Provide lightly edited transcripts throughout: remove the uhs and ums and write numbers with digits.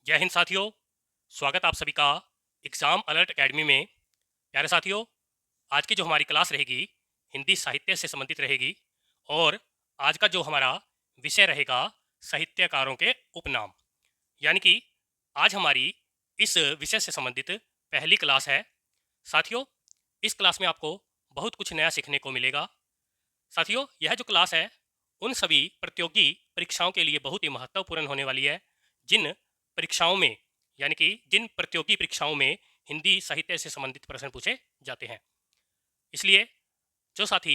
जय हिंद साथियों। स्वागत आप सभी का एग्ज़ाम अलर्ट एकेडमी में। प्यारे साथियों, आज की जो हमारी क्लास रहेगी हिंदी साहित्य से संबंधित रहेगी और आज का जो हमारा विषय रहेगा साहित्यकारों के उपनाम। यानी कि आज हमारी इस विषय से संबंधित पहली क्लास है। साथियों, इस क्लास में आपको बहुत कुछ नया सीखने को मिलेगा। साथियों, यह जो क्लास है उन सभी प्रतियोगी परीक्षाओं के लिए बहुत ही महत्वपूर्ण होने वाली है, जिन परीक्षाओं में यानी कि जिन प्रतियोगी परीक्षाओं में हिंदी साहित्य से संबंधित प्रश्न पूछे जाते हैं। इसलिए जो साथी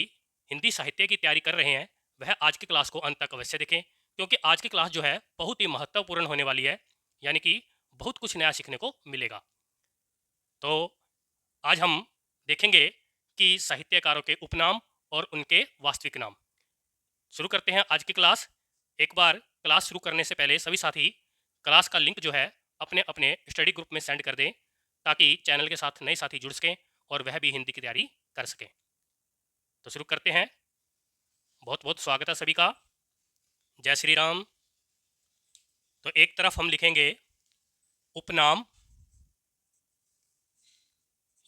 हिंदी साहित्य की तैयारी कर रहे हैं वह आज की क्लास को अंत तक अवश्य देखें, क्योंकि आज की क्लास जो है बहुत ही महत्वपूर्ण होने वाली है। यानी कि बहुत कुछ नया सीखने को मिलेगा। तो आज हम देखेंगे कि साहित्यकारों के उपनाम और उनके वास्तविक नाम। शुरू करते हैं आज की क्लास। एक बार क्लास शुरू करने से पहले सभी साथी क्लास का लिंक जो है अपने अपने स्टडी ग्रुप में सेंड कर दें, ताकि चैनल के साथ नए साथी जुड़ सकें और वह भी हिंदी की तैयारी कर सकें। तो शुरू करते हैं। बहुत बहुत स्वागत है सभी का। जय श्री राम। तो एक तरफ हम लिखेंगे उपनाम,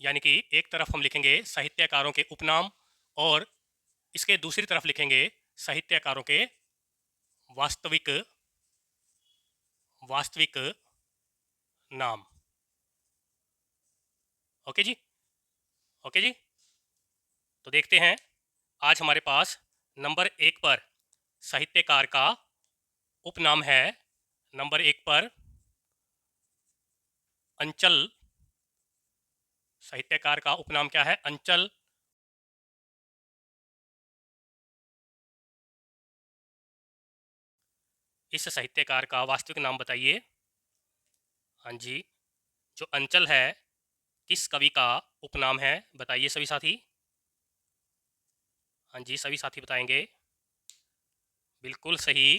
यानी कि एक तरफ हम लिखेंगे साहित्यकारों के उपनाम और इसके दूसरी तरफ लिखेंगे साहित्यकारों के वास्तविक वास्तविक नाम। ओके जी, ओके जी। तो देखते हैं, आज हमारे पास नंबर एक पर साहित्यकार का उपनाम है। नंबर एक पर अंचल। साहित्यकार का उपनाम क्या है? अंचल। इस साहित्यकार का वास्तविक नाम बताइए। हाँ जी, जो अंचल है किस कवि का उपनाम है? बताइए सभी साथी। हाँ जी, सभी साथी बताएंगे। बिल्कुल सही।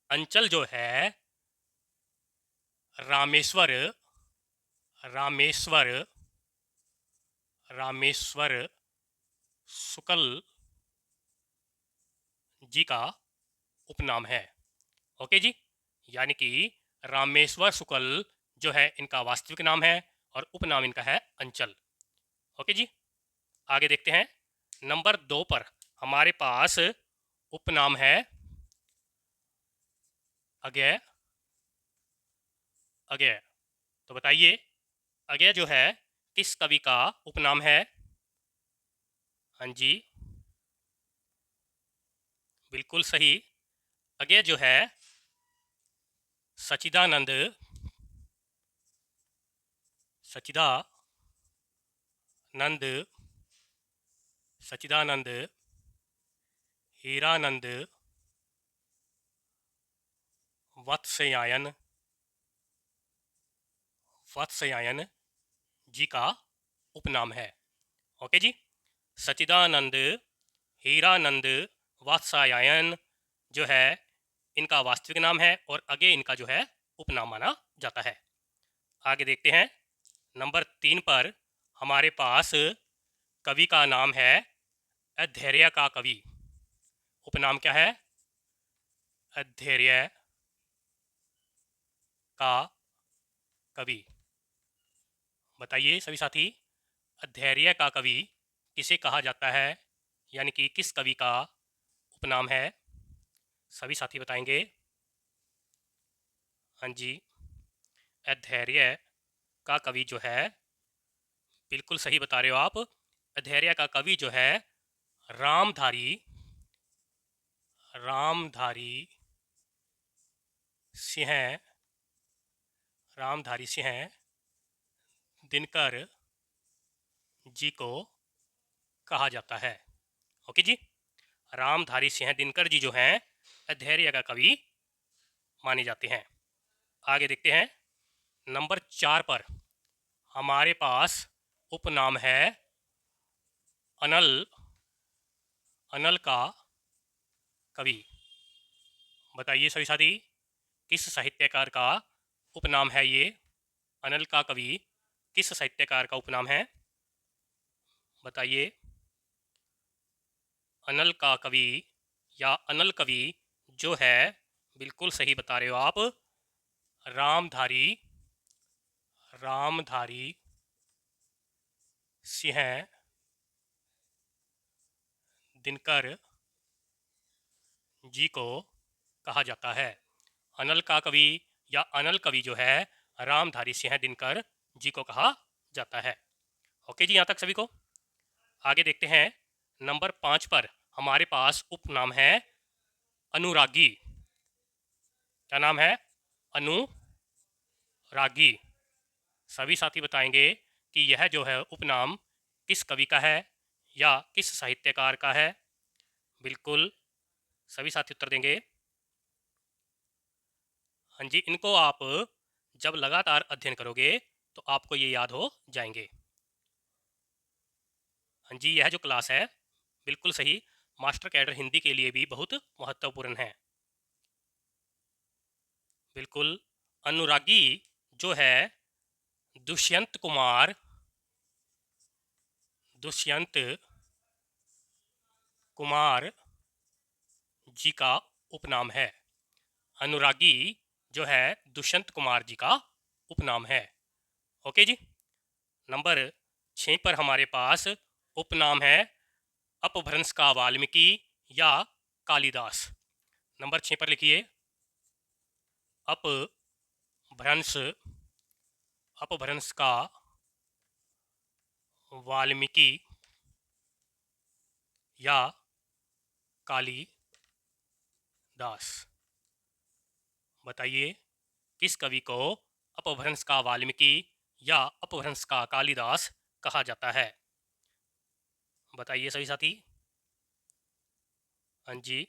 अंचल जो है रामेश्वर रामेश्वर रामेश्वर शुक्ल जी का उपनाम है। ओके जी, यानी कि रामेश्वर शुक्ल जो है इनका वास्तविक नाम है और उपनाम इनका है अंचल। ओके जी, आगे देखते हैं। नंबर दो पर हमारे पास उपनाम है अज्ञे। अज्ञे, तो बताइए अज्ञे जो है किस कवि का उपनाम है? हाँ जी, बिल्कुल सही। अज्ञे जो है सचिदानंद सचिदानंद सचिदानंद हीरानंद वत्स्यायन वत्स्यायन जी का उपनाम है। ओके जी, सचिदानंद हीरानंद वात्स्यायन जो है इनका वास्तविक नाम है और अज्ञे इनका जो है उपनाम माना जाता है। आगे देखते हैं। नंबर तीन पर हमारे पास कवि का नाम है अधैर्य का कवि। उपनाम क्या है? अधैर्य का कवि। बताइए सभी साथी, अधैर्य का कवि किसे कहा जाता है? यानी कि किस कवि का उपनाम है? सभी साथी बताएंगे। हाँ जी, अधैर्य का कवि जो है, बिल्कुल सही बता रहे हो आप। अधैर्य का कवि जो है रामधारी रामधारी सिंह रामधारी सिंह दिनकर जी को कहा जाता है। ओके जी, रामधारी सिंह दिनकर जी जो हैं अधैर्य का कवि माने जाते हैं। आगे देखते हैं। नंबर चार पर हमारे पास उपनाम है अनल। अनल का कवि। बताइए सभी साथी, किस साहित्यकार का उपनाम है ये? अनल का कवि किस साहित्यकार का उपनाम है? बताइए। अनल का कवि या अनल कवि जो है, बिल्कुल सही बता रहे हो आप, रामधारी रामधारी सिंह दिनकर जी को कहा जाता है। अनल का कवि या अनल कवि जो है रामधारी सिंह दिनकर जी को कहा जाता है। ओके जी, यहाँ तक सभी को। आगे देखते हैं नंबर 5 पर हमारे पास उपनाम है अनुरागी। क्या नाम है? अनुरागी। सभी साथी बताएंगे कि यह जो है उपनाम किस कवि का है या किस साहित्यकार का है। बिल्कुल सभी साथी उत्तर देंगे। हाँ जी, इनको आप जब लगातार अध्ययन करोगे तो आपको ये याद हो जाएंगे। हाँ जी, यह जो क्लास है बिल्कुल सही मास्टर कैडर हिंदी के लिए भी बहुत महत्वपूर्ण है। बिल्कुल, अनुरागी जो है दुष्यंत कुमार जी का उपनाम है। अनुरागी जो है दुष्यंत कुमार जी का उपनाम है। ओके जी। नंबर 6 पर हमारे पास उपनाम है अपभ्रंश का वाल्मीकि या कालिदास। नंबर 6 पर लिखिए अपभ्रंश अपभ्रंश का वाल्मीकि या कालिदास। बताइए किस कवि को अपभ्रंश का वाल्मीकि या अपभ्रंश का कालिदास कहा जाता है? बताइए सभी साथी। हाँ जी,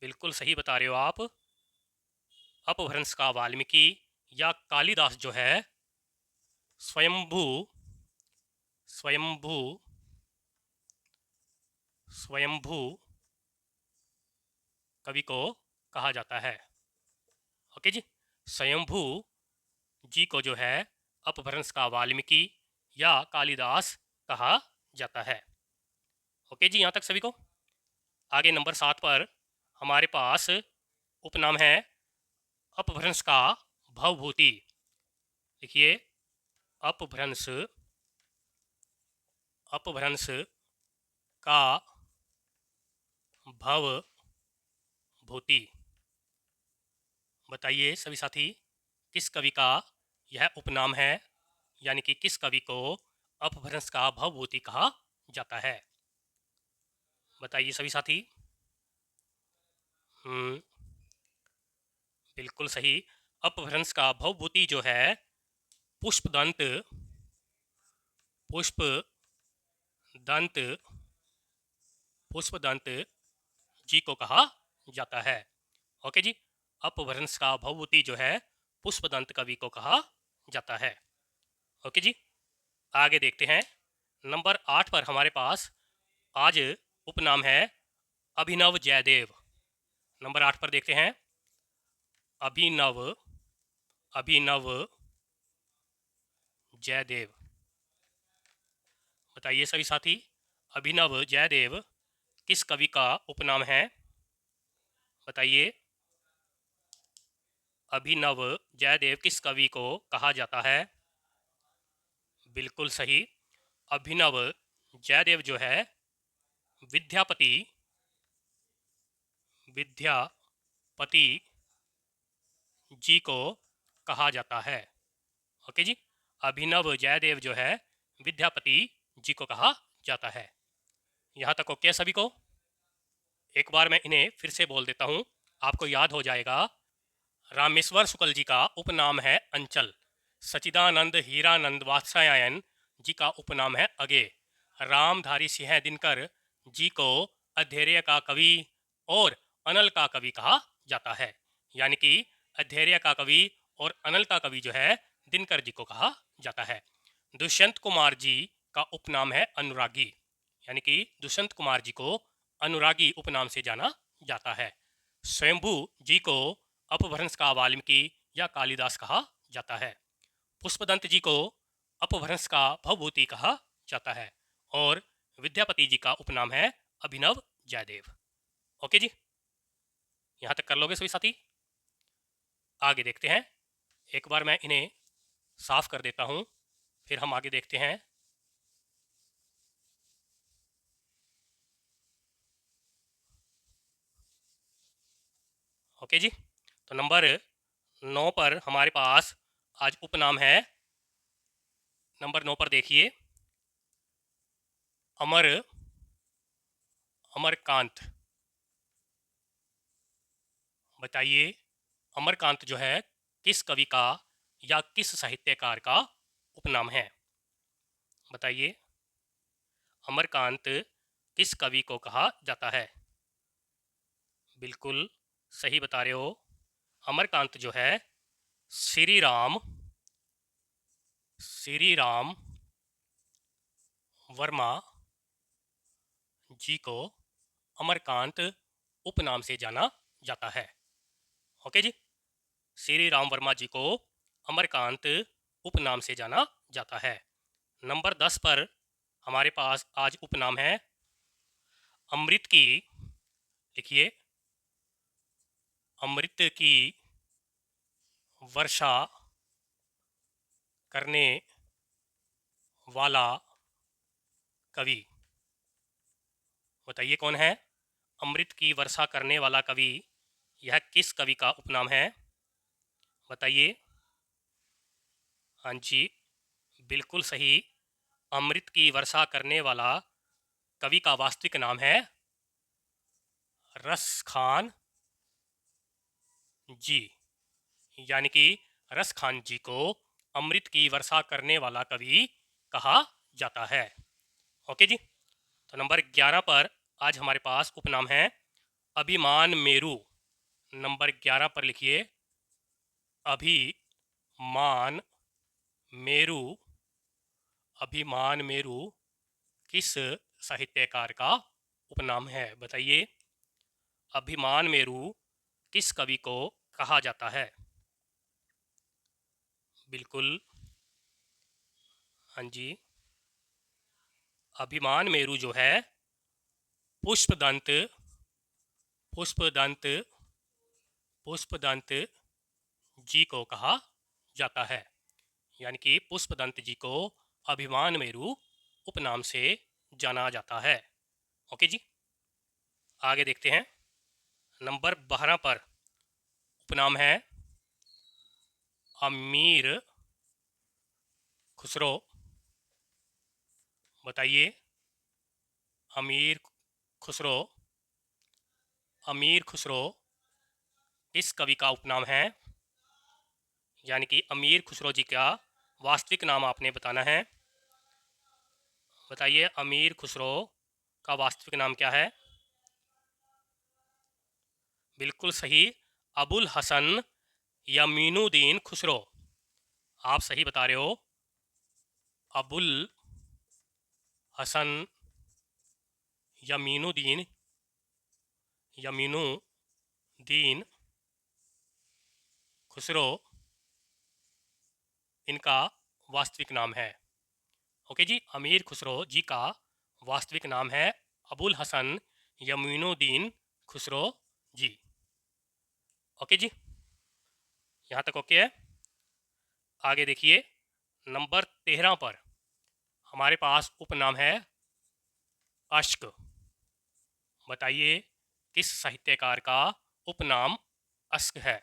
बिल्कुल सही बता रहे हो आप। अपभ्रंश का वाल्मीकि या कालिदास जो है स्वयंभू स्वयंभू स्वयंभू कवि को कहा जाता है। ओके जी, स्वयंभू जी को जो है अपभ्रंश का वाल्मीकि या कालिदास कहा जाता है। ओके जी, यहाँ तक सभी को। आगे नंबर 7 पर हमारे पास उपनाम है अपभ्रंश का भवभूति। देखिए अपभ्रंश का भवभूति। बताइए सभी साथी किस कवि का यह उपनाम है, यानी कि किस कवि को अपभ्रंश का भवभूति कहा जाता है? बताइए सभी साथी। बिल्कुल सही। अपभ्रंश का भवभूति जो है पुष्पदंत पुष्पदंत जी को कहा जाता है। ओके जी, अपभ्रंश का भवभूति जो है पुष्पदंत कवि को कहा जाता है। ओके जी, आगे देखते हैं नंबर 8 पर हमारे पास आज उपनाम है अभिनव जयदेव। नंबर 8 पर देखते हैं अभिनव जयदेव। बताइए सभी साथी अभिनव जयदेव किस कवि का उपनाम है? बताइए अभिनव जयदेव किस कवि को कहा जाता है? बिल्कुल सही, अभिनव जयदेव जो है विद्यापति जी को कहा जाता है। ओके जी, अभिनव जयदेव जो है विद्यापति जी को कहा जाता है। यहाँ तक ओके सभी को। एक बार मैं इन्हें फिर से बोल देता हूँ, आपको याद हो जाएगा। रामेश्वर शुक्ल जी का उपनाम है अंचल। सचिदानंद हीरानंद वात्स्यायन जी का उपनाम है अगे। रामधारी सिंह दिनकर जी को अधैर्य का कवि और अनल का कवि कहा जाता है। यानी कि अधैर्य का कवि और अनल का कवि जो है दिनकर जी को कहा जाता है। दुष्यंत कुमार जी का उपनाम है अनुरागी। यानी कि दुष्यंत कुमार जी को अनुरागी उपनाम से जाना जाता है। स्वयंभू जी को अपभ्रंश का वाल्मीकि या कालिदास कहा जाता है। पुष्पदंत जी को अपभ्रंश का भवभूति कहा जाता है और विद्यापति जी का उपनाम है अभिनव जयदेव। ओके जी, यहाँ तक कर लोगे सभी साथी। आगे देखते हैं। एक बार मैं इन्हें साफ कर देता हूँ, फिर हम आगे देखते हैं। ओके जी। तो नंबर 9 पर हमारे पास आज उपनाम है। नंबर 9 पर देखिए, अमर अमरकांत। बताइए, अमरकांत जो है किस कवि का या किस साहित्यकार का उपनाम है? बताइए, अमरकांत किस कवि को कहा जाता है? बिल्कुल सही बता रहे हो। अमरकांत जो है श्री राम वर्मा जी को अमरकांत उपनाम से जाना जाता है। ओके जी। श्री राम वर्मा जी को अमरकांत उपनाम से जाना जाता है। नंबर 10 पर हमारे पास आज उपनाम है अमृत की। लिखिए, अमृत की वर्षा करने वाला कवि। बताइए कौन है अमृत की वर्षा करने वाला कवि? यह किस कवि का उपनाम है? बताइए। हाँ जी, बिल्कुल सही। अमृत की वर्षा करने वाला कवि का वास्तविक नाम है रस खान जी। यानी कि रस खान जी को अमृत की वर्षा करने वाला कवि कहा जाता है। ओके जी। तो नंबर 11 पर आज हमारे पास उपनाम है अभिमान मेरू। नंबर 11 पर लिखिए, अभिमान मेरू। अभिमान मेरू किस साहित्यकार का उपनाम है? बताइए, अभिमान मेरू किस कवि को कहा जाता है? बिल्कुल, हाँ जी। अभिमान मेरू जो है पुष्पदंत पुष्पदंत पुष्पदंत जी को कहा जाता है। यानी कि पुष्पदंत जी को अभिमान मेरू उपनाम से जाना जाता है। ओके जी। आगे देखते हैं। नंबर 12 पर उपनाम है अमीर खुसरो। बताइए, अमीर खुसरो अमीर खुसरो इस कवि का उपनाम है? यानी कि अमीर खुसरो जी का वास्तविक नाम आपने बताना है। बताइए, अमीर खुसरो का वास्तविक नाम क्या है? बिल्कुल सही, अबुल हसन यमीनुद्दीन खुसरो। आप सही बता रहे हो। अबुल हसन यमीनुद्दीन यमीनुद्दीन खुसरो इनका वास्तविक नाम है। ओके जी। अमीर खुसरो जी का वास्तविक नाम है अबुल हसन यमीनुद्दीन खुसरो जी। ओके जी, यहाँ तक ओके है। आगे देखिए, नंबर 13 पर हमारे पास उपनाम है अश्क। बताइए, किस साहित्यकार का उपनाम अश्क है?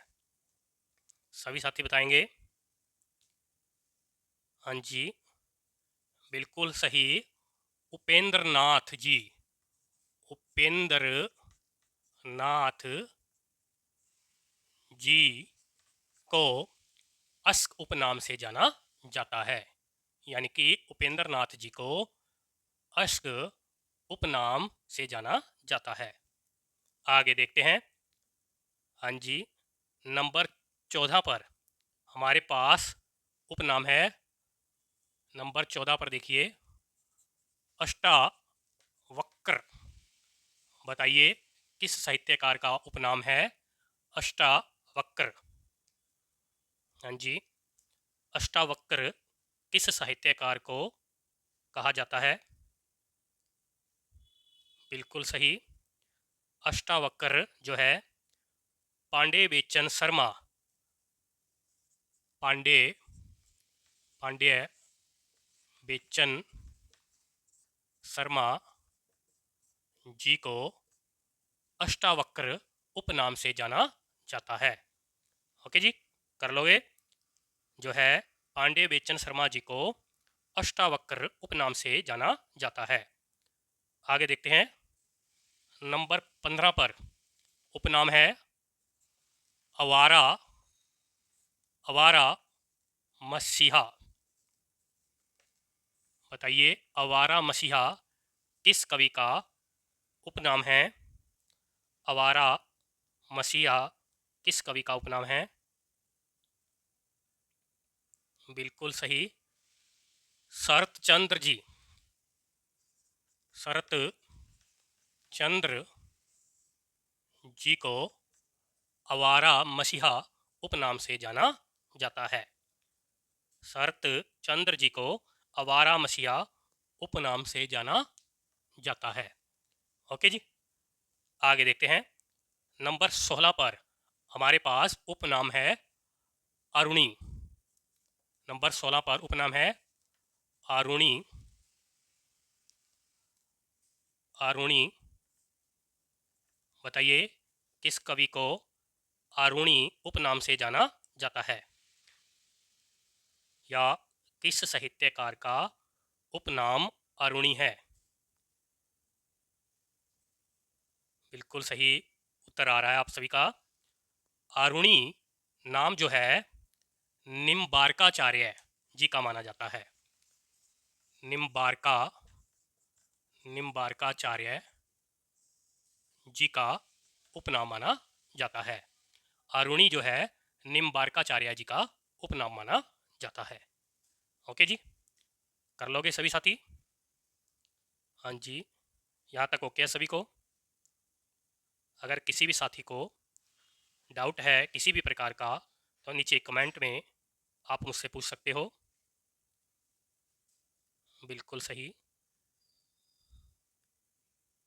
सभी साथी बताएंगे। हाँ जी, बिल्कुल सही, उपेंद्र नाथ जी। उपेंद्र नाथ जी को अश्क उपनाम से जाना जाता है। यानी कि उपेंद्र नाथ जी को अश्क उपनाम से जाना जाता है। आगे देखते हैं। हाँ जी, नंबर 14 पर हमारे पास उपनाम है। नंबर 14 पर देखिए, अष्टावक्र। बताइए, किस साहित्यकार का उपनाम है अष्टावक्र? हाँ जी, अष्टावक्र किस साहित्यकार को कहा जाता है? बिल्कुल सही, अष्टावक्र जो है पांडे बेचन शर्मा पांडे पांड्य बेचन शर्मा जी को अष्टावक्र उपनाम से जाना जाता है। ओके जी, कर लोगे। जो है पांडे बेचन शर्मा जी को अष्टावक्र उपनाम से जाना जाता है। आगे देखते हैं, नंबर 15 पर उपनाम है आवारा आवारा मसीहा। बताइए, आवारा मसीहा किस कवि का उपनाम है? आवारा मसीहा किस कवि का उपनाम है? बिल्कुल सही, शरत चंद्र जी। शरत चंद्र जी को आवारा मसीहा उपनाम से जाना जाता है। शरत चंद्र जी को आवारा मसीहा उपनाम से जाना जाता है। ओके जी, आगे देखते हैं, नंबर 16 पर हमारे पास उपनाम है अरुणी। नंबर 16 पर उपनाम है अरुणी। अरुणी, बताइए किस कवि को अरुणी उपनाम से जाना जाता है, या किस साहित्यकार का उपनाम अरुणी है? बिल्कुल सही उत्तर आ रहा है आप सभी का। अरुणी नाम जो है निम्बार्काचार्य जी का माना जाता है। निम्बार्काचार्य जी का उपनाम माना जाता है। अरुणी जो है निम्बार्काचार्य जी का उपनाम माना जाता है। ओके जी, कर लोगे सभी साथी? हाँ जी, यहाँ तक ओके है सभी को? अगर किसी भी साथी को डाउट है किसी भी प्रकार का तो नीचे कमेंट में आप मुझसे पूछ सकते हो। बिल्कुल सही,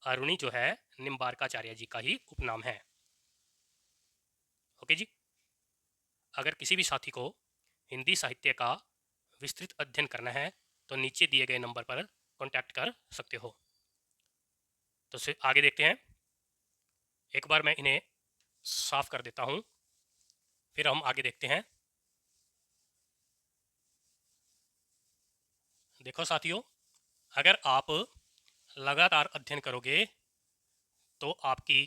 अरुणी जो है निम्बार्काचार्य जी का ही उपनाम है। ओके जी, अगर किसी भी साथी को हिंदी साहित्य का विस्तृत अध्ययन करना है तो नीचे दिए गए नंबर पर कांटेक्ट कर सकते हो। तो आगे देखते हैं, एक बार मैं इन्हें साफ कर देता हूँ, फिर हम आगे देखते हैं। देखो साथियों, अगर आप लगातार अध्ययन करोगे तो आपकी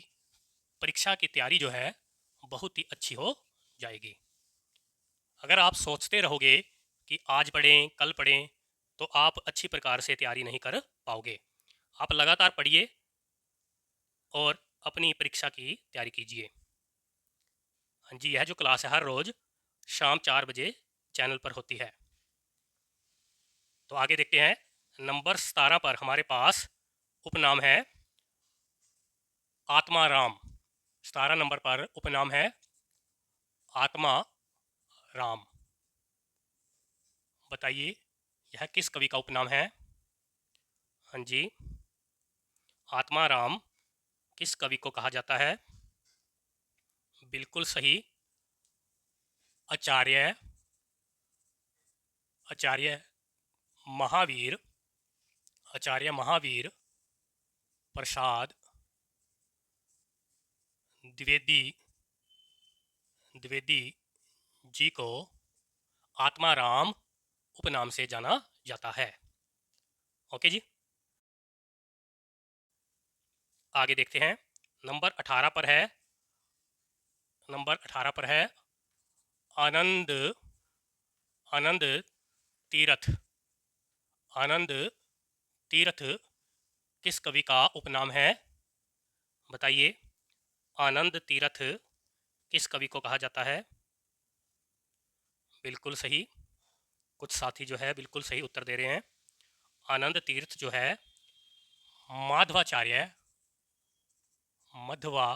परीक्षा की तैयारी जो है बहुत ही अच्छी हो जाएगी। अगर आप सोचते रहोगे कि आज पढ़ें कल पढ़ें तो आप अच्छी प्रकार से तैयारी नहीं कर पाओगे। आप लगातार पढ़िए और अपनी परीक्षा की तैयारी कीजिए। हाँ जी, यह जो क्लास है हर रोज़ शाम 4 बजे चैनल पर होती है। तो आगे देखते हैं, नंबर 17 पर हमारे पास उपनाम है आत्मा राम। 17 नंबर पर उपनाम है आत्मा राम। बताइए यह किस कवि का उपनाम है? हाँ जी, आत्मा राम किस कवि को कहा जाता है? बिल्कुल सही, आचार्य आचार्य महावीर आचार्य महावीर प्रसाद द्विवेदी द्विवेदी जी को आत्मा राम उपनाम से जाना जाता है। ओके जी, आगे देखते हैं, नंबर 18 पर है आनंद आनंद तीरथ। आनंद तीरथ किस कवि का उपनाम है? बताइए, आनंद तीरथ किस कवि को कहा जाता है? बिल्कुल सही, कुछ साथी जो है बिल्कुल सही उत्तर दे रहे हैं। आनंद तीर्थ जो है माधवाचार्य मध्वा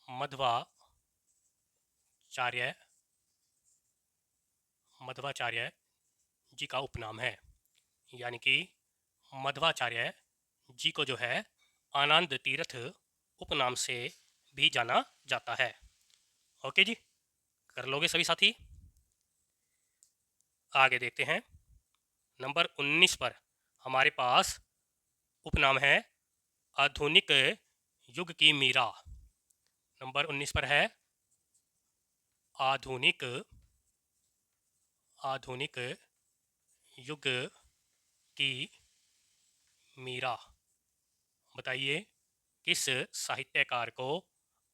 मध्वाचार्य मध्वाचार्य जी का उपनाम है। यानी कि मध्वाचार्य जी को जो है आनंद तीर्थ उपनाम से भी जाना जाता है। ओके जी, कर लोगे सभी साथी? आगे देखते हैं। नंबर 19 पर हमारे पास उपनाम है आधुनिक युग की मीरा। नंबर 19 पर है आधुनिक आधुनिक युग की मीरा। बताइए किस साहित्यकार को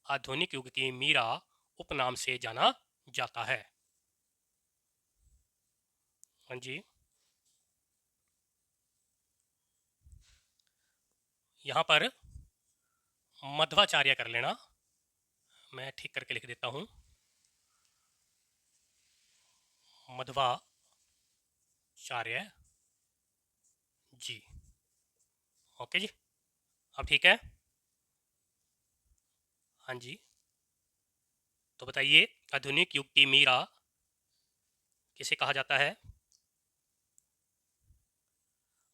आधुनिक युग की मीरा उपनाम से जाना जाता है? हाँ जी, यहाँ पर मध्वाचार्य कर लेना, मैं ठीक करके लिख देता हूँ। मध्वाचार्य जी। ओके जी, अब ठीक है। हाँ जी, तो बताइए आधुनिक युग की मीरा किसे कहा जाता है?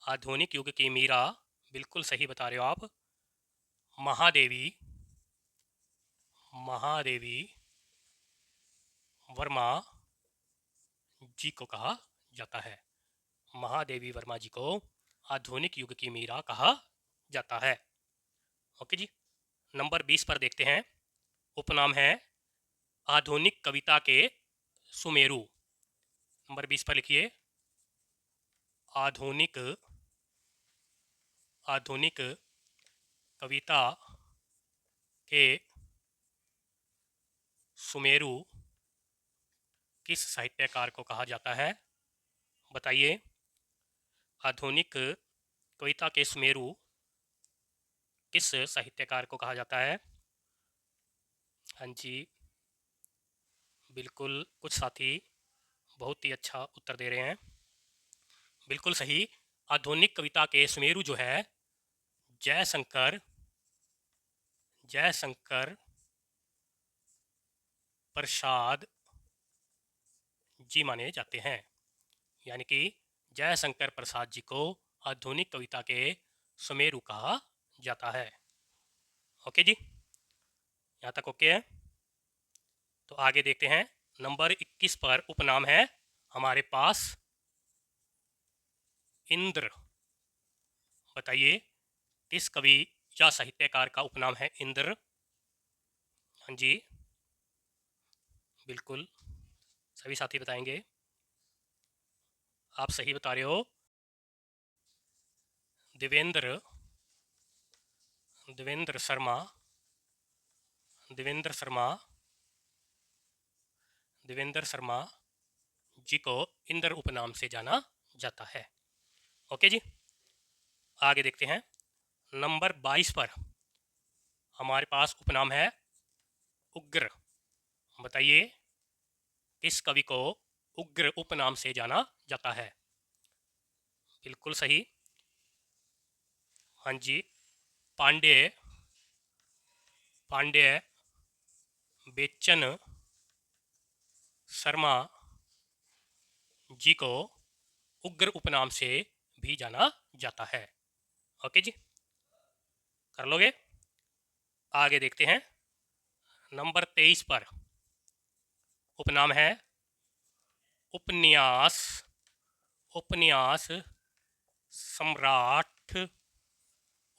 आधुनिक युग की मीरा, बिल्कुल सही बता रहे हो आप, महादेवी महादेवी वर्मा जी को कहा जाता है। महादेवी वर्मा जी को आधुनिक युग की मीरा कहा जाता है। ओके जी, नंबर 20 पर देखते हैं। उपनाम है आधुनिक कविता के सुमेरु। नंबर 20 पर लिखिए आधुनिक आधुनिक कविता के सुमेरु किस साहित्यकार को कहा जाता है? बताइए आधुनिक कविता के सुमेरु किस साहित्यकार को कहा जाता है? हाँ जी, बिल्कुल, कुछ साथी बहुत ही अच्छा उत्तर दे रहे हैं। बिल्कुल सही, आधुनिक कविता के सुमेरु जो है जयशंकर जयशंकर प्रसाद जी माने जाते हैं। यानी कि जयशंकर प्रसाद जी को आधुनिक कविता के सुमेरु कहा जाता है। ओके जी, यहाँ तक ओके है। तो आगे देखते हैं। नंबर 21 पर उपनाम है हमारे पास इंद्र। बताइए किस कवि या साहित्यकार का उपनाम है इंद्र? हाँ जी, बिल्कुल सभी साथी बताएंगे। आप सही बता रहे हो। देवेंद्र देवेंद्र शर्मा देवेंद्र शर्मा देवेंद्र शर्मा जी को इंद्र उपनाम से जाना जाता है। ओके जी, आगे देखते हैं। नंबर 22 पर हमारे पास उपनाम है उग्र। बताइए किस कवि को उग्र उपनाम से जाना जाता है? बिल्कुल सही, हाँ जी, पांड्य पांड्य बेचन शर्मा जी को उग्र उपनाम से भी जाना जाता है। ओके जी, कर लोगे? आगे देखते हैं। नंबर 23 पर उपनाम है उपन्यास उपन्यास सम्राट।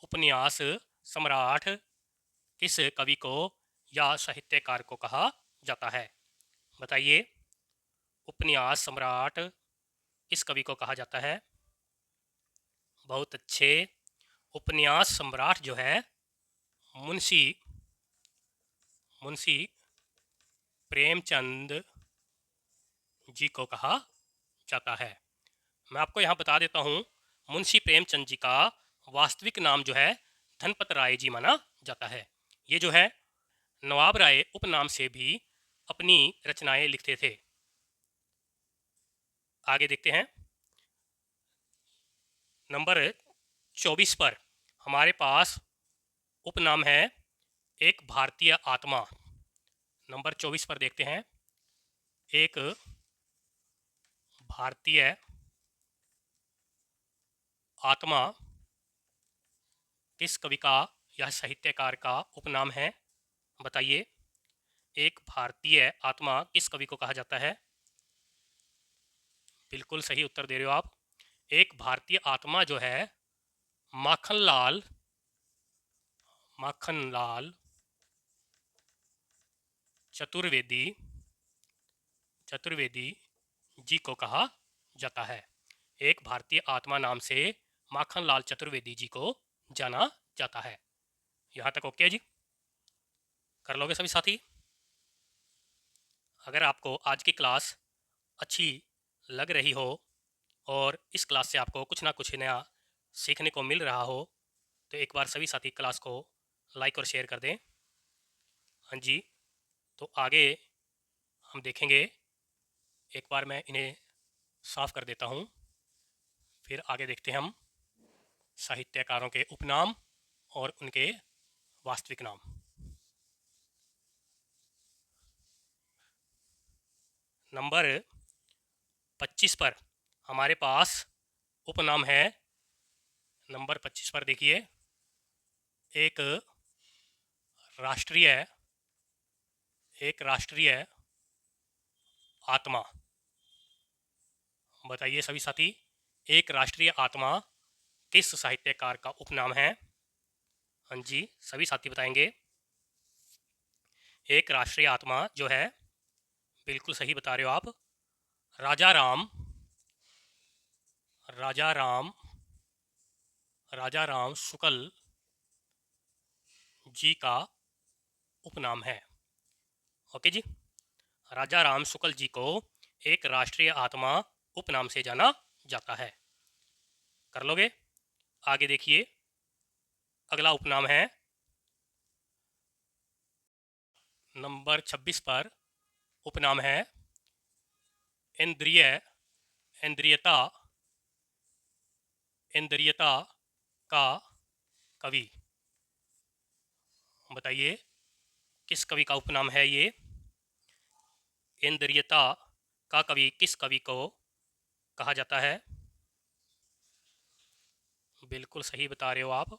उपन्यास सम्राट किस कवि को या साहित्यकार को कहा जाता है? बताइए उपन्यास सम्राट किस कवि को कहा जाता है? बहुत अच्छे, उपन्यास सम्राट जो है मुंशी मुंशी प्रेमचंद जी को कहा जाता है। मैं आपको यहाँ बता देता हूँ, मुंशी प्रेमचंद जी का वास्तविक नाम जो है धनपत राय जी माना जाता है। ये जो है नवाब राय उपनाम से भी अपनी रचनाएं लिखते थे। आगे देखते हैं। नंबर 24 पर हमारे पास उपनाम है एक भारतीय आत्मा। नंबर 24 पर देखते हैं। एक भारतीय आत्मा किस कवि का या साहित्यकार का उपनाम है? बताइए एक भारतीय आत्मा किस कवि को कहा जाता है? बिल्कुल सही उत्तर दे रहे हो आप। एक भारतीय आत्मा जो है माखनलाल माखनलाल चतुर्वेदी चतुर्वेदी जी को कहा जाता है। एक भारतीय आत्मा नाम से माखनलाल चतुर्वेदी जी को जाना जाता है। यहाँ तक ओके जी? कर लोगे सभी साथी? अगर आपको आज की क्लास अच्छी लग रही हो और इस क्लास से आपको कुछ ना कुछ नया सीखने को मिल रहा हो तो एक बार सभी साथी क्लास को लाइक और शेयर कर दें। हाँ जी, तो आगे हम देखेंगे। एक बार मैं इन्हें साफ कर देता हूँ, फिर आगे देखते हैं हम साहित्यकारों के उपनाम और उनके वास्तविक नाम। नंबर 25 पर हमारे पास उपनाम है। नंबर 25 पर देखिए, एक राष्ट्रीय आत्मा। बताइए सभी साथी, एक राष्ट्रीय आत्मा किस साहित्यकार का उपनाम है? हाँ जी, सभी साथी बताएंगे। एक राष्ट्रीय आत्मा जो है, बिल्कुल सही बता रहे हो आप, राजा राम राजा राम राजा राम शुक्ल जी का उपनाम है। ओके जी, राजा राम शुक्ल जी को एक राष्ट्रीय आत्मा उपनाम से जाना जाता है। कर लोगे? आगे देखिए, अगला उपनाम है नंबर 26 पर। उपनाम है इंद्रिय इंद्रियता इंद्रियता का कवि। बताइए किस कवि का उपनाम है ये? इंद्रियता का कवि किस कवि को कहा जाता है? बिल्कुल सही बता रहे हो आप।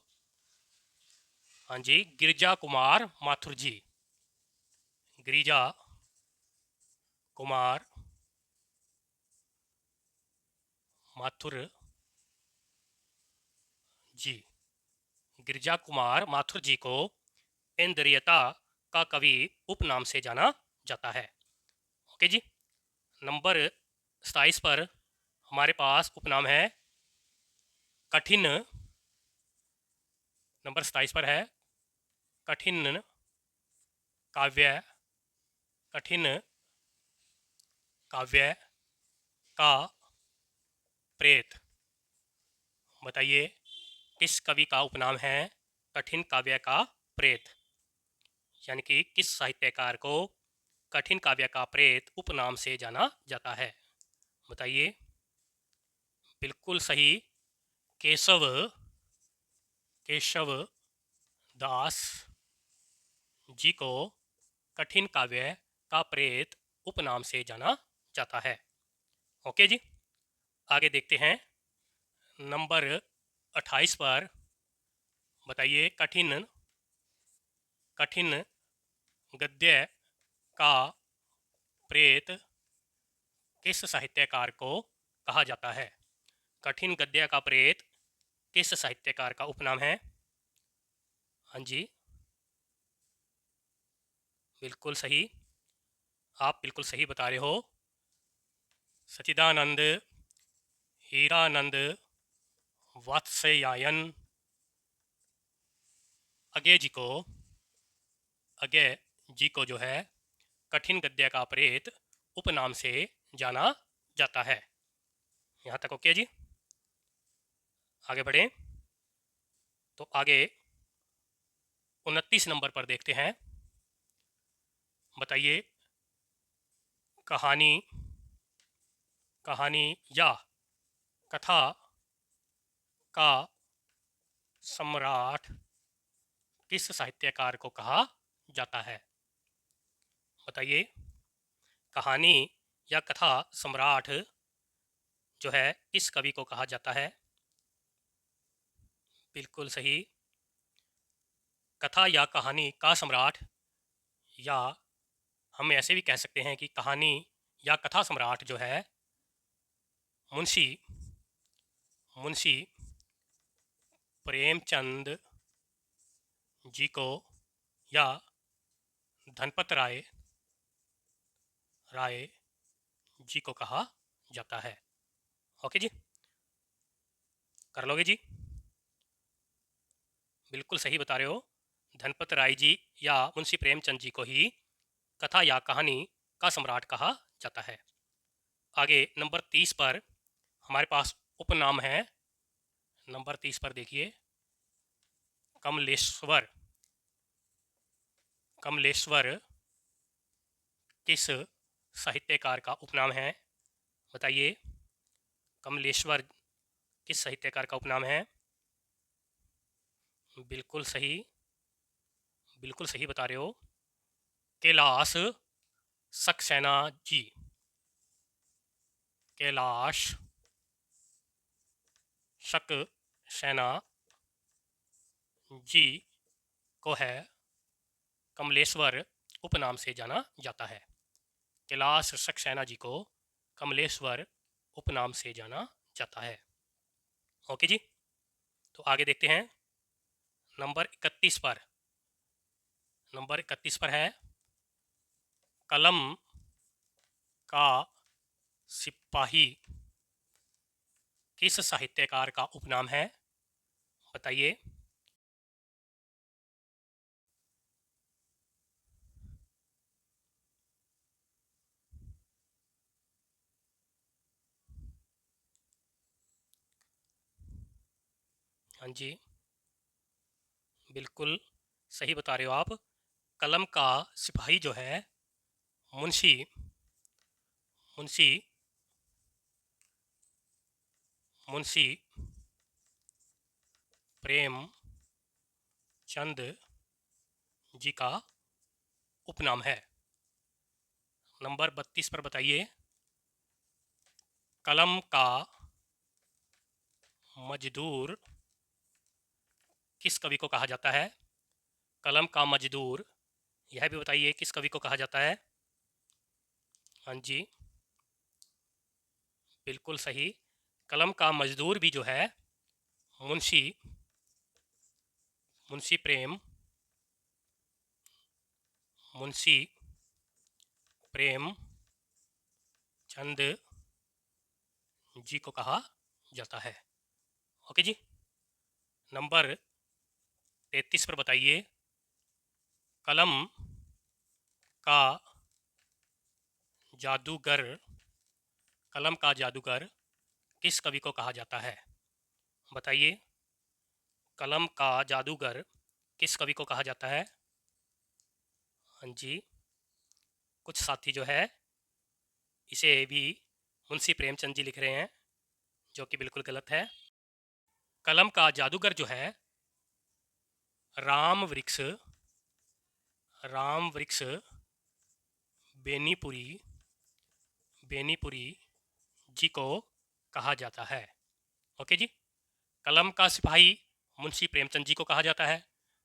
हाँ जी, गिरिजा कुमार माथुर जी। गिरिजा कुमार माथुर जी। गिरिजा कुमार माथुर जी को इंद्रियता का कवि उपनाम से जाना जाता है। ओके जी, नंबर 27 पर हमारे पास उपनाम है कठिन। नंबर 27 पर है कठिन काव्य कठिन काव्य का प्रेत। बताइए किस कवि का उपनाम है कठिन काव्य का प्रेत? यानी कि किस साहित्यकार को कठिन काव्य का प्रेत उपनाम से जाना जाता है? बताइए। बिल्कुल सही, केशव केशव दास जी को कठिन काव्य का प्रेत उपनाम से जाना जाता है। ओके जी, आगे देखते हैं। नंबर 28 पर बताइए कठिन कठिन गद्य का प्रेत किस साहित्यकार को कहा जाता है? कठिन गद्य का प्रेत किस साहित्यकार का उपनाम है? हाँ जी, बिल्कुल सही, आप बिल्कुल सही बता रहे हो। सच्चिदानंद हीरानंद वात्स्यायन अज्ञे जी को अज्ञे जी को जो है कठिन गद्य का प्रेत उपनाम से जाना जाता है। यहाँ तक ओके जी? आगे बढ़ें तो आगे 29 नंबर पर देखते हैं। बताइए कहानी कहानी या कथा का सम्राट किस साहित्यकार को कहा जाता है? बताइए कहानी या कथा सम्राट जो है किस कवि को कहा जाता है? बिल्कुल सही, कथा या कहानी का सम्राट या हम ऐसे भी कह सकते हैं कि कहानी या कथा सम्राट जो है मुंशी मुंशी प्रेमचंद जी को या धनपत राय राय जी को कहा जाता है। ओके जी, कर लोगे जी? बिल्कुल सही बता रहे हो। धनपत राय जी या मुंशी प्रेमचंद जी को ही कथा या कहानी का सम्राट कहा जाता है। आगे नंबर 30 पर हमारे पास उपनाम है। नंबर 30 पर देखिए, कमलेश्वर। कमलेश्वर किस साहित्यकार का उपनाम है? बताइए, कमलेश्वर किस साहित्यकार का उपनाम है? बिल्कुल सही, बिल्कुल सही बता रहे हो। कैलाश सक्सेना जी। कैलाश सक्सेना जी को है कमलेश्वर उपनाम से जाना जाता है। कैलाश सक्सेना जी को कमलेश्वर उपनाम से जाना जाता है। ओके जी, तो आगे देखते हैं। नंबर 31 पर, नंबर 31 पर है, कलम का सिपाही किस साहित्यकार का उपनाम है? बताइए। हाँ जी, बिल्कुल सही बता रहे हो आप। कलम का सिपाही जो है मुंशी मुंशी मुंशी प्रेमचंद जी का उपनाम है। नंबर 32 पर बताइए, कलम का मजदूर किस कवि को कहा जाता है? कलम का मजदूर, यह भी बताइए किस कवि को कहा जाता है? हाँ जी, बिल्कुल सही। कलम का मजदूर भी जो है मुंशी मुंशी प्रेम मुंशी प्रेम चंद जी को कहा जाता है। ओके जी, नंबर 33 पर बताइए, कलम का जादूगर कलम का जादूगर किस कवि को कहा जाता है? बताइए, कलम का जादूगर किस कवि को कहा जाता है? हाँ जी, कुछ साथी जो है इसे भी मुंशी प्रेमचंद जी लिख रहे हैं, जो कि बिल्कुल गलत है। कलम का जादूगर जो है राम वृक्ष राम वृक्ष बेनीपुरी बेनीपुरी जी को कहा जाता है। ओके जी, कलम का सिपाही मुंशी प्रेमचंद जी को कहा जाता है।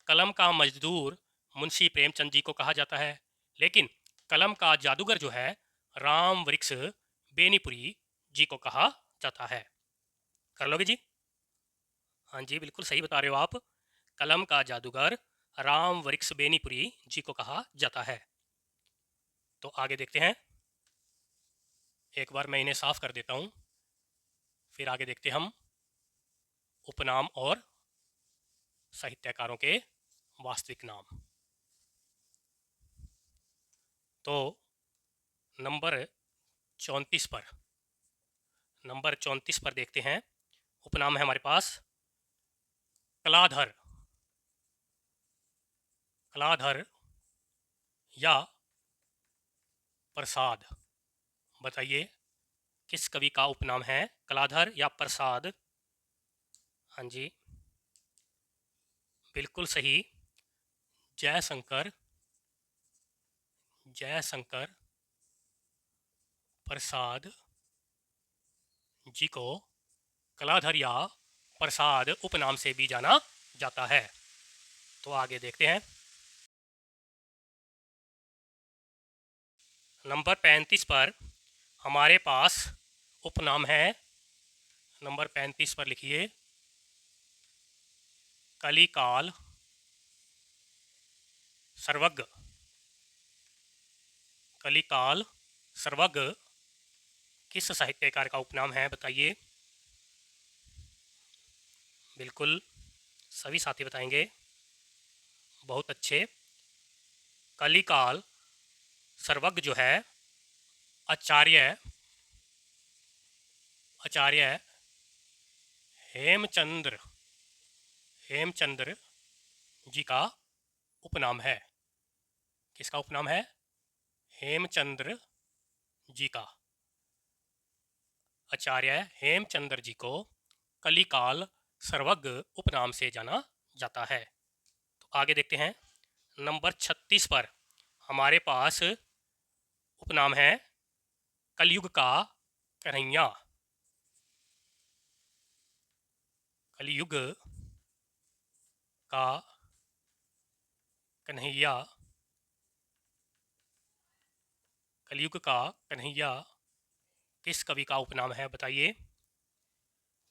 कलम का मजदूर मुंशी प्रेमचंद जी को कहा जाता है। लेकिन कलम का जादूगर जो है राम वृक्ष बेनीपुरी जी को कहा जाता है। कर लोगे जी? हाँ जी, बिल्कुल सही बता रहे हो आप। कलम का जादूगर राम वृक्ष बेनीपुरी जी को कहा जाता है। तो आगे देखते हैं। एक बार मैं इन्हें साफ कर देता हूँ, फिर आगे देखते हम उपनाम और साहित्यकारों के वास्तविक नाम। तो नंबर 34 पर देखते हैं। उपनाम है हमारे पास कलाधर कलाधर या प्रसाद। बताइए, किस कवि का उपनाम है कलाधर या प्रसाद? हाँ जी, बिल्कुल सही। जयशंकर जयशंकर प्रसाद जी को कलाधर या प्रसाद उपनाम से भी जाना जाता है। तो आगे देखते हैं। नंबर 35 पर हमारे पास उपनाम है। नंबर 35 पर लिखिए कलिकाल सर्वज्ञ। कलिकाल सर्वज्ञ किस साहित्यकार का उपनाम है बताइए। बिल्कुल सभी साथी बताएंगे, बहुत अच्छे। कलिकाल सर्वज्ञ जो है आचार्य हेमचंद्र हेमचंद्र जी का उपनाम है। किसका उपनाम है? हेमचंद्र जी का। आचार्य हेमचंद्र जी को कलिकाल सर्वज्ञ उपनाम से जाना जाता है। तो आगे देखते हैं। नंबर 36 पर हमारे पास उपनाम है कलयुग का कन्हैया। कलयुग का कन्हैया। कलयुग का कन्हैया किस कवि का उपनाम है बताइए।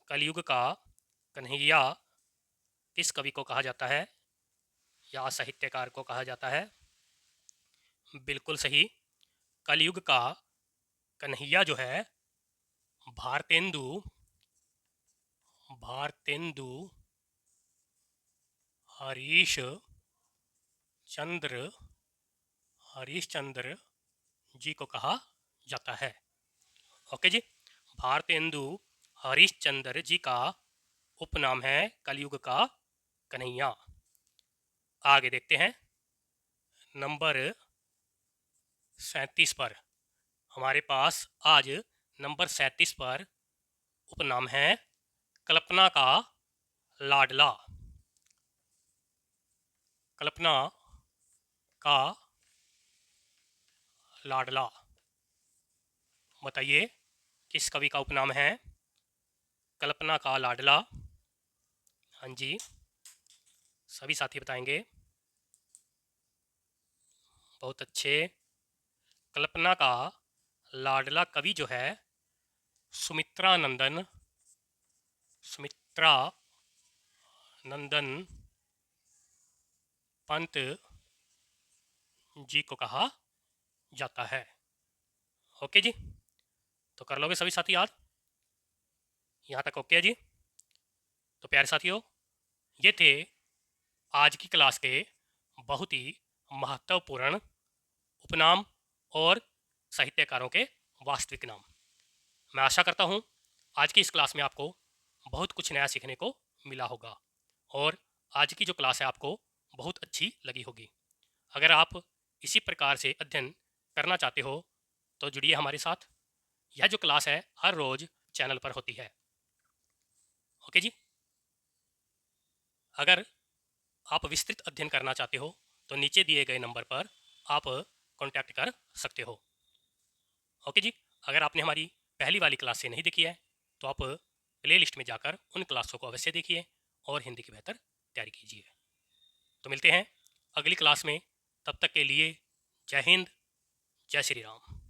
कलयुग का कन्हैया किस कवि को कहा जाता है या साहित्यकार को कहा जाता है? बिल्कुल सही। कलयुग का कन्हैया जो है भारतेंदु भारतेंदु हरीश चंद्र हरीशचंद्र जी को कहा जाता है। ओके जी, भारतेंदु हरीशचंद्र जी का उपनाम है कलयुग का कन्हैया। आगे देखते हैं। नंबर 37 पर हमारे पास आज नंबर 37 पर उपनाम है कल्पना का लाडला। कल्पना का लाडला बताइए किस कवि का उपनाम है कल्पना का लाडला? हाँ जी, सभी साथी बताएंगे, बहुत अच्छे। कल्पना का लाडला कवि जो है सुमित्रा नंदन पंत जी को कहा जाता है। ओके जी, तो कर लोगे सभी साथी याद? यहाँ तक ओके है जी। तो प्यारे साथियों, ये थे आज की क्लास के बहुत ही महत्वपूर्ण उपनाम और साहित्यकारों के वास्तविक नाम। मैं आशा करता हूँ आज की इस क्लास में आपको बहुत कुछ नया सीखने को मिला होगा और आज की जो क्लास है आपको बहुत अच्छी लगी होगी। अगर आप इसी प्रकार से अध्ययन करना चाहते हो तो जुड़िए हमारे साथ। यह जो क्लास है हर रोज़ चैनल पर होती है। ओके जी, अगर आप विस्तृत अध्ययन करना चाहते हो तो नीचे दिए गए नंबर पर आप कांटेक्ट कर सकते हो। ओके जी, अगर आपने हमारी पहली वाली क्लास से नहीं देखी है तो आप प्ले लिस्ट में जाकर उन क्लासों को अवश्य देखिए और हिंदी की बेहतर तैयारी कीजिए। तो मिलते हैं अगली क्लास में, तब तक के लिए जय हिंद, जय श्री राम।